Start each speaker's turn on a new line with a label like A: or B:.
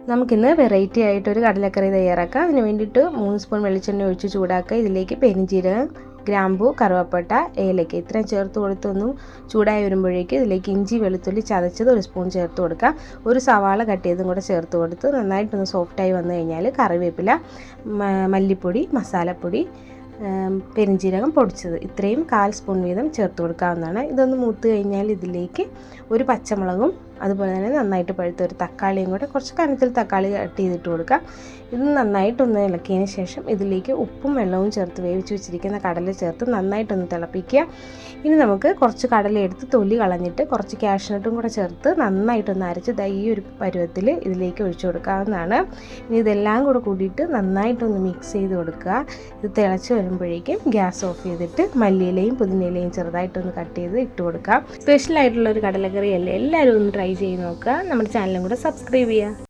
A: നമുക്കിന്ന് വെറൈറ്റി ആയിട്ടൊരു കടലക്കറി തയ്യാറാക്കാം. അതിന് വേണ്ടിയിട്ട് 3 സ്പൂൺ വെളിച്ചെണ്ണ ഒഴിച്ച് ചൂടാക്കുക. ഇതിലേക്ക് പെരുംജീരകം, ഗ്രാമ്പൂ, കറുവപ്പട്ട, ഏലക്ക ഇത്രയും ചേർത്ത് കൊടുത്തൊന്നും ചൂടായി വരുമ്പോഴേക്ക് ഇതിലേക്ക് ഇഞ്ചി വെളുത്തുള്ളി ചതച്ചത് 1 സ്പൂൺ ചേർത്ത് കൊടുക്കാം. ഒരു സവാള കട്ട് ചെയ്തും കൂടെ ചേർത്ത് കൊടുത്ത് നന്നായിട്ടൊന്ന് സോഫ്റ്റായി വന്നു കഴിഞ്ഞാൽ കറിവേപ്പില, മല്ലിപ്പൊടി, മസാലപ്പൊടി, പെരുംജീരകം പൊടിച്ചത് ഇത്രയും 1/4 സ്പൂൺ വീതം ചേർത്ത് കൊടുക്കാവുന്നതാണ്. ഇതൊന്ന് മൂത്ത് കഴിഞ്ഞാൽ ഇതിലേക്ക് ഒരു പച്ചമുളകും അതുപോലെ തന്നെ നന്നായിട്ട് പഴുത്ത ഒരു തക്കാളിയും കൂടെ കുറച്ച് കനത്തിൽ തക്കാളി കട്ട് ചെയ്തിട്ട് കൊടുക്കാം. ഇത് നന്നായിട്ടൊന്ന് ഇളക്കിയതിന് ശേഷം ഇതിലേക്ക് ഉപ്പും വെള്ളവും ചേർത്ത് വേവിച്ച് വെച്ചിരിക്കുന്ന കടല ചേർത്ത് നന്നായിട്ടൊന്ന് തിളപ്പിക്കുക. ഇനി നമുക്ക് കുറച്ച് കടല എടുത്ത് തൊലി കളഞ്ഞിട്ട് കുറച്ച് കാഷ്നട്ടും കൂടെ ചേർത്ത് നന്നായിട്ടൊന്ന് അരച്ച് ഈ ഒരു പരുവത്തിൽ ഇതിലേക്ക് ഒഴിച്ചു കൊടുക്കാവുന്നതാണ്. ഇനി ഇതെല്ലാം കൂടെ കൂടിയിട്ട് നന്നായിട്ടൊന്ന് മിക്സ് ചെയ്ത് കൊടുക്കുക. ഇത് തിളച്ച് വരുമ്പോഴേക്കും ഗ്യാസ് ഓഫ് ചെയ്തിട്ട് മല്ലിയിലയും പുതിനയിലയും ചെറുതായിട്ടൊന്ന് കട്ട് ചെയ്ത് ഇട്ട് കൊടുക്കാം. സ്പെഷ്യലായിട്ടുള്ളൊരു കടലക്കറി അല്ലേ, എല്ലാവരും ഒന്ന് ട്രൈ ചെയ്ത് നോക്കുക. നമ്മുടെ ചാനലും കൂടെ സബ്സ്ക്രൈബ് ചെയ്യുക.